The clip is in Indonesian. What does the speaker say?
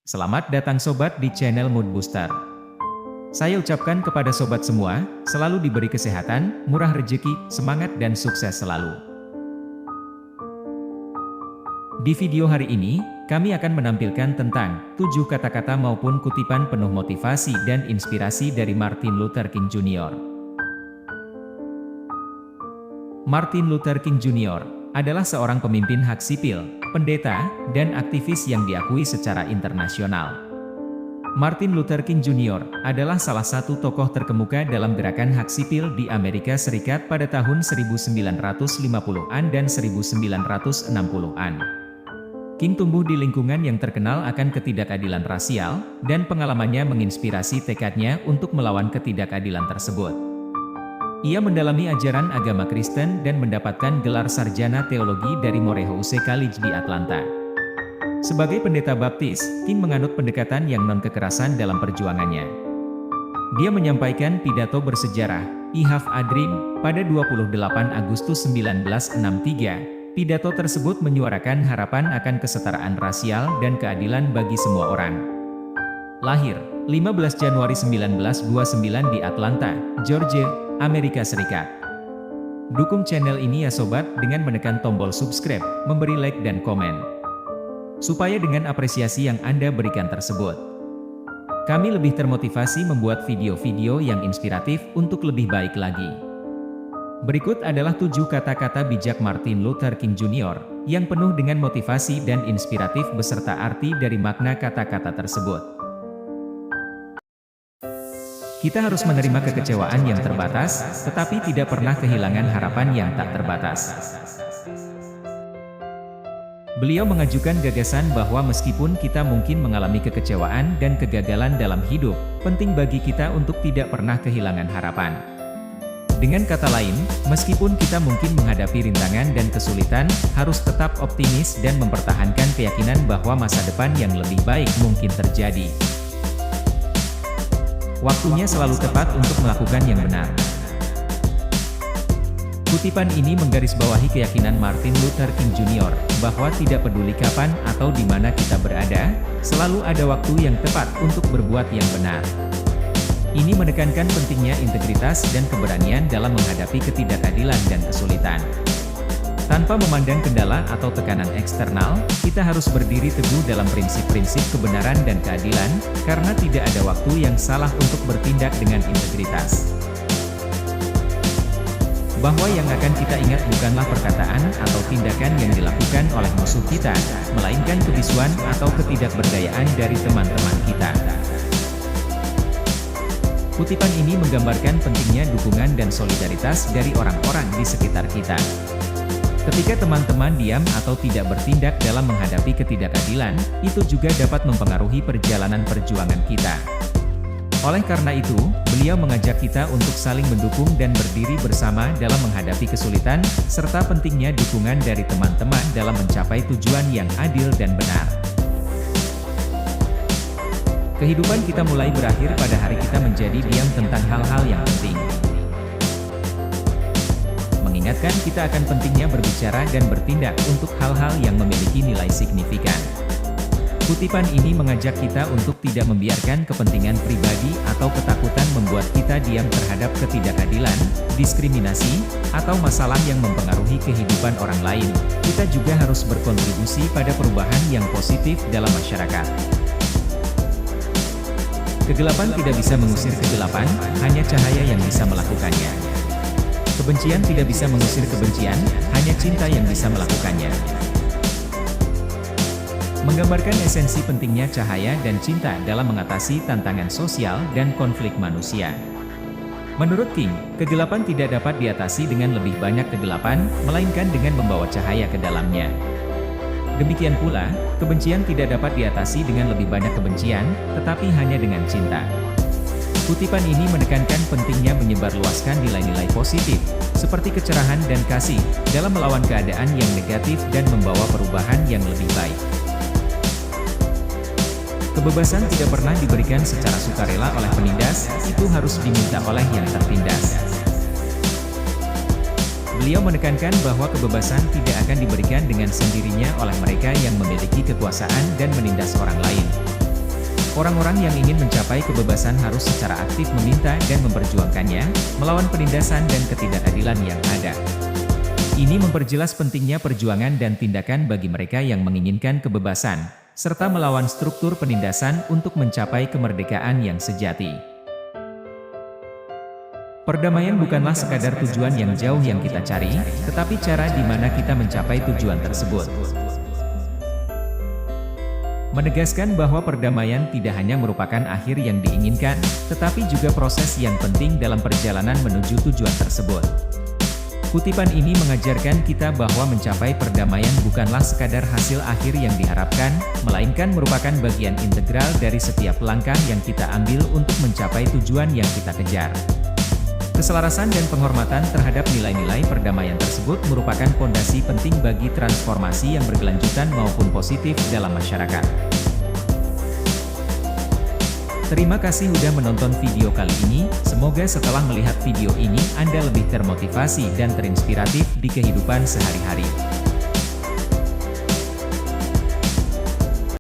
Selamat datang sobat di channel Mood Booster. Saya ucapkan kepada sobat semua, selalu diberi kesehatan, murah rezeki, semangat dan sukses selalu. Di video hari ini, kami akan menampilkan tentang 7 kata-kata maupun kutipan penuh motivasi dan inspirasi dari Martin Luther King Jr. Martin Luther King Jr. adalah seorang pemimpin hak sipil, pendeta, dan aktivis yang diakui secara internasional. Martin Luther King Jr. adalah salah satu tokoh terkemuka dalam gerakan hak sipil di Amerika Serikat pada tahun 1950-an dan 1960-an. King tumbuh di lingkungan yang terkenal akan ketidakadilan rasial, dan pengalamannya menginspirasi tekadnya untuk melawan ketidakadilan tersebut. Ia mendalami ajaran agama Kristen dan mendapatkan gelar sarjana teologi dari Morehouse College di Atlanta. Sebagai pendeta baptis, King menganut pendekatan yang non-kekerasan dalam perjuangannya. Dia menyampaikan pidato bersejarah, I Have a Dream, pada 28 Agustus 1963. Pidato tersebut menyuarakan harapan akan kesetaraan rasial dan keadilan bagi semua orang. Lahir, 15 Januari 1929 di Atlanta, Georgia, Amerika Serikat. Dukung channel ini ya sobat dengan menekan tombol subscribe, memberi like dan komen. Supaya dengan apresiasi yang Anda berikan tersebut, kami lebih termotivasi membuat video-video yang inspiratif untuk lebih baik lagi. Berikut adalah 7 kata-kata bijak Martin Luther King Jr. yang penuh dengan motivasi dan inspiratif beserta arti dari makna kata-kata tersebut. Kita harus menerima kekecewaan yang terbatas, tetapi tidak pernah kehilangan harapan yang tak terbatas. Beliau mengajukan gagasan bahwa meskipun kita mungkin mengalami kekecewaan dan kegagalan dalam hidup, penting bagi kita untuk tidak pernah kehilangan harapan. Dengan kata lain, meskipun kita mungkin menghadapi rintangan dan kesulitan, harus tetap optimis dan mempertahankan keyakinan bahwa masa depan yang lebih baik mungkin terjadi. Waktunya selalu tepat untuk melakukan yang benar. Kutipan ini menggarisbawahi keyakinan Martin Luther King Jr. bahwa tidak peduli kapan atau di mana kita berada, selalu ada waktu yang tepat untuk berbuat yang benar. Ini menekankan pentingnya integritas dan keberanian dalam menghadapi ketidakadilan dan kesulitan. Tanpa memandang kendala atau tekanan eksternal, kita harus berdiri teguh dalam prinsip-prinsip kebenaran dan keadilan, karena tidak ada waktu yang salah untuk bertindak dengan integritas. Bahwa yang akan kita ingat bukanlah perkataan atau tindakan yang dilakukan oleh musuh kita, melainkan kebisuan atau ketidakberdayaan dari teman-teman kita. Kutipan ini menggambarkan pentingnya dukungan dan solidaritas dari orang-orang di sekitar kita. Ketika teman-teman diam atau tidak bertindak dalam menghadapi ketidakadilan, itu juga dapat mempengaruhi perjalanan perjuangan kita. Oleh karena itu, beliau mengajak kita untuk saling mendukung dan berdiri bersama dalam menghadapi kesulitan, serta pentingnya dukungan dari teman-teman dalam mencapai tujuan yang adil dan benar. Kehidupan kita mulai berakhir pada hari kita menjadi diam tentang hal-hal yang penting. Mengingatkan kita akan pentingnya berbicara dan bertindak untuk hal-hal yang memiliki nilai signifikan. Kutipan ini mengajak kita untuk tidak membiarkan kepentingan pribadi atau ketakutan membuat kita diam terhadap ketidakadilan, diskriminasi, atau masalah yang mempengaruhi kehidupan orang lain. Kita juga harus berkontribusi pada perubahan yang positif dalam masyarakat. Kegelapan tidak bisa mengusir kegelapan, hanya cahaya yang bisa melakukannya. Kebencian tidak bisa mengusir kebencian, hanya cinta yang bisa melakukannya. Menggambarkan esensi pentingnya cahaya dan cinta dalam mengatasi tantangan sosial dan konflik manusia. Menurut King, kegelapan tidak dapat diatasi dengan lebih banyak kegelapan, melainkan dengan membawa cahaya ke dalamnya. Demikian pula, kebencian tidak dapat diatasi dengan lebih banyak kebencian, tetapi hanya dengan cinta. Kutipan ini menekankan pentingnya menyebarluaskan nilai-nilai positif, seperti kecerahan dan kasih, dalam melawan keadaan yang negatif dan membawa perubahan yang lebih baik. Kebebasan tidak pernah diberikan secara sukarela oleh penindas, itu harus diminta oleh yang tertindas. Beliau menekankan bahwa kebebasan tidak akan diberikan dengan sendirinya oleh mereka yang memiliki kekuasaan dan menindas orang lain. Orang-orang yang ingin mencapai kebebasan harus secara aktif meminta dan memperjuangkannya, melawan penindasan dan ketidakadilan yang ada. Ini memperjelas pentingnya perjuangan dan tindakan bagi mereka yang menginginkan kebebasan, serta melawan struktur penindasan untuk mencapai kemerdekaan yang sejati. Perdamaian bukanlah sekadar tujuan yang jauh yang kita cari, tetapi cara di mana kita mencapai tujuan tersebut. Menegaskan bahwa perdamaian tidak hanya merupakan akhir yang diinginkan, tetapi juga proses yang penting dalam perjalanan menuju tujuan tersebut. Kutipan ini mengajarkan kita bahwa mencapai perdamaian bukanlah sekadar hasil akhir yang diharapkan, melainkan merupakan bagian integral dari setiap langkah yang kita ambil untuk mencapai tujuan yang kita kejar. Keselarasan dan penghormatan terhadap nilai-nilai perdamaian tersebut merupakan fondasi penting bagi transformasi yang berkelanjutan maupun positif dalam masyarakat. Terima kasih sudah menonton video kali ini, semoga setelah melihat video ini Anda lebih termotivasi dan terinspiratif di kehidupan sehari-hari.